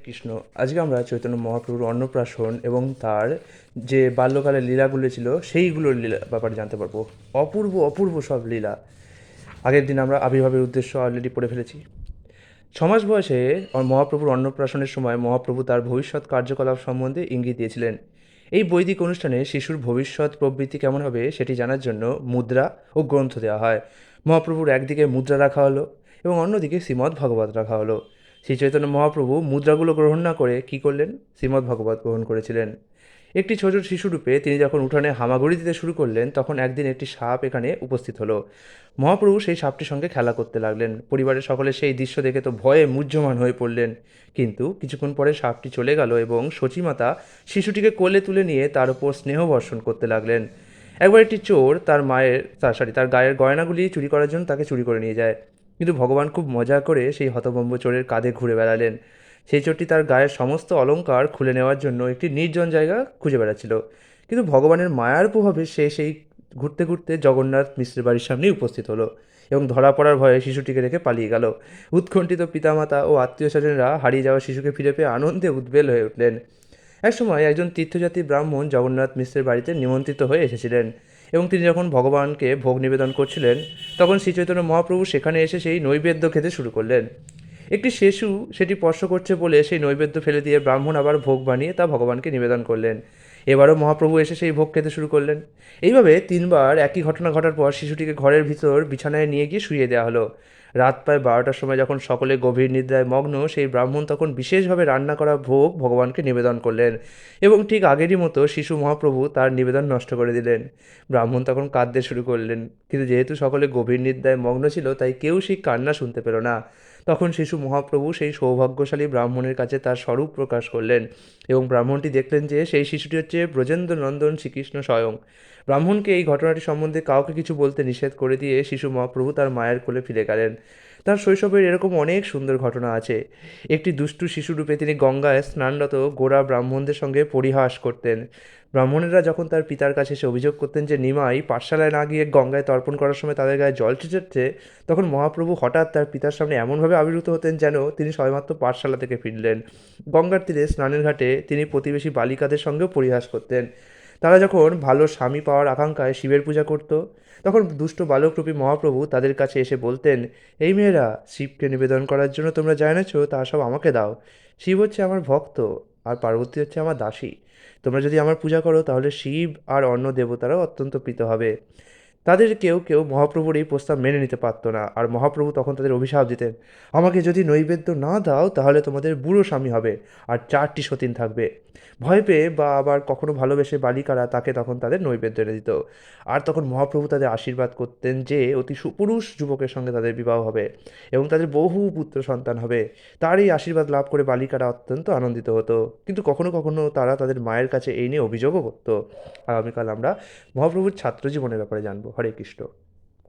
কৃষ্ণ। আজকে আমরা চৈতন্য মহাপ্রভুর অন্নপ্রাশন এবং তার যে বাল্যকালের লীলাগুলো ছিল সেইগুলোর লীলা ব্যাপারে জানতে পারবো। অপূর্ব অপূর্ব সব লীলা। আগের দিন আমরা আবির্ভাবের উদ্দেশ্য অলরেডি পড়ে ফেলেছি। 6 মাস বয়সে মহাপ্রভুর অন্নপ্রাশনের সময় মহাপ্রভু তার ভবিষ্যৎ কার্যকলাপ সম্বন্ধে ইঙ্গিত দিয়েছিলেন। এই বৈদিক অনুষ্ঠানে শিশুর ভবিষ্যৎ প্রবৃত্তি কেমন হবে সেটি জানার জন্য মুদ্রা ও গ্রন্থ দেওয়া হয়। মহাপ্রভুর একদিকে মুদ্রা রাখা হলো এবং অন্যদিকে শ্রীমদ্ ভাগবত রাখা হলো। শ্রী চৈতন্য মহাপ্রভু মুদ্রাগুলো গ্রহণ না করে কী করলেন? শ্রীমদ্ ভাগবত গ্রহণ করেছিলেন। একটি ছোট শিশুরূপে তিনি যখন উঠানে হামাগুড়ি দিতে শুরু করলেন তখন একদিন একটি সাপ এখানে উপস্থিত হলো। মহাপ্রভু সেই সাপটির সঙ্গে খেলা করতে লাগলেন। পরিবারের সকলে সেই দৃশ্য দেখে তো ভয়ে মুহ্যমান হয়ে পড়লেন। কিন্তু কিছুক্ষণ পরে সাপটি চলে গেল এবং সচীমাতা শিশুটিকে কোলে তুলে নিয়ে তার উপর স্নেহ বর্ষণ করতে লাগলেন। একবার একটি চোর তার গায়ের গয়নাগুলি চুরি করার জন্য তাকে চুরি করে নিয়ে যায়। কিন্তু ভগবান খুব মজা করে সেই হতভম্ব চোরের কাঁধে ঘুরে বেড়ালেন। সেই চোরটি তার গায়ের সমস্ত অলংকার খুলে নেওয়ার জন্য একটি নির্জন জায়গা খুঁজে বেড়াচ্ছিল। কিন্তু ভগবানের মায়ার প্রভাবে সে সেই ঘুরতে ঘুরতে জগন্নাথ মিশ্রের বাড়ির সামনেই উপস্থিত হলো এবং ধরা পড়ার ভয়ে শিশুটিকে রেখে পালিয়ে গেল। উৎকণ্ঠিত পিতামাতা ও আত্মীয় স্বজনরা হারিয়ে যাওয়া শিশুকে ফিরে পেয়ে আনন্দে উদ্বেল হয়ে উঠলেন। একসময় একজন তীর্থযাত্রী ব্রাহ্মণ জগন্নাথ মিশ্রের বাড়িতে নিমন্ত্রিত হয়ে এসেছিলেন এবং তিনি যখন ভগবানকে ভোগ নিবেদন করছিলেন তখন শ্রীচৈতন্য মহাপ্রভু সেখানে এসে সেই নৈবেদ্য খেতে শুরু করলেন। একটি শিশু সেটি স্পর্শ করছে বলে সেই নৈবেদ্য ফেলে দিয়ে ব্রাহ্মণ আবার ভোগ বানিয়ে তা ভগবানকে নিবেদন করলেন। এবারও মহাপ্রভু এসে সেই ভোগ খেতে শুরু করলেন। এইভাবে 3বার একই ঘটনা ঘটার পর শিশুটিকে ঘরের ভিতর বিছানায় নিয়ে গিয়ে শুইয়ে দেওয়া হলো। রাত প্রায় 12টার সময় যখন সকলে গভীর নিদ্রায় মগ্ন সেই ব্রাহ্মণ তখন বিশেষভাবে রান্না করা ভোগ ভগবানকে নিবেদন করলেন এবং ঠিক আগেরই মতো শিশু মহাপ্রভু তার নিবেদন নষ্ট করে দিলেন। ব্রাহ্মণ তখন কাঁদতে শুরু করলেন, কিন্তু যেহেতু সকলে গভীর নিদ্রায় মগ্ন ছিল তাই কেউ সেই কান্না শুনতে পেল না। তখন শিশু মহাপ্রভু সেই সৌভাগ্যশালী ব্রাহ্মণের কাছে তার স্বরূপ প্রকাশ করলেন এবং ব্রাহ্মণটি দেখলেন যে সেই শিশুটি হচ্ছে ব্রজেন্দ্র নন্দন শ্রীকৃষ্ণ স্বয়ং। ব্রাহ্মণকে এই ঘটনাটি সম্বন্ধে কাউকে কিছু বলতে নিষেধ করে দিয়ে শিশু মহাপ্রভু তার মায়ের কোলে ফিরে গেলেন। তার শৈশবের এরকম অনেক সুন্দর ঘটনা আছে। একটি দুষ্টু শিশুরূপে তিনি গঙ্গায় স্নানরত গোরা ব্রাহ্মণদের সঙ্গে পরিহাস করতেন। ব্রাহ্মণেরা যখন তার পিতার কাছে এসে অভিযোগ করতেন যে নিমাই পাঠশালায় না গিয়ে গঙ্গায় তর্পণ করার সময় তাদের গায়ে জল ছিটাচ্ছে, তখন মহাপ্রভু হঠাৎ তার পিতার সামনে এমনভাবে আবির্ভূত হতেন যেন তিনি সবেমাত্র পাঠশালা থেকে ফিরলেন। গঙ্গার তীরে স্নানের ঘাটে তিনি প্রতিবেশী বালিকাদের সঙ্গেও পরিহাস করতেন। তারা যখন ভালো স্বামী পাওয়ার আকাঙ্ক্ষায় শিবের পূজা করত, তখন দুষ্ট বালকরূপী মহাপ্রভু তাদের কাছে এসে বলতেন, এই মেয়েরা, শিবকে নিবেদন করার জন্য তোমরা যা এনেছো তা সব আমাকে দাও। শিব হচ্ছে আমার ভক্ত আর পার্বতী হচ্ছে আমার দাসী। তোমরা যদি আমার পূজা করো তাহলে শিব আর অন্য দেবতারাও অত্যন্ত প্রীত হবে। তাদের কেউ কেউ মহাপ্রভুর এই প্রস্তাব মেনে নিতে পারত না, আর মহাপ্রভু তখন তাদের অভিশাপ দিতেন, আমাকে যদি নৈবেদ্য না দাও তাহলে তোমাদের বুড়ো স্বামী হবে আর 4টি সতীন থাকবে। ভয় পেয়ে বা আবার কখনো ভালোবেসে বালিকারা তাকে তখন তাদের নৈবেদ্য এনে দিত। আর তখন মহাপ্রভু তাদের আশীর্বাদ করতেন যে অতি সুপুরুষ যুবকের সঙ্গে তাদের বিবাহ হবে এবং তাদের বহু পুত্র সন্তান হবে। তার এই আশীর্বাদ লাভ করে বালিকারা অত্যন্ত আনন্দিত হতো, কিন্তু কখনো কখনো তারা তাদের মায়ের কাছে এই নিয়ে অভিযোগও করতো। আগামীকাল আমরা মহাপ্রভুর ছাত্র জীবনের ব্যাপারে জানবো। হরে কৃষ্ণ।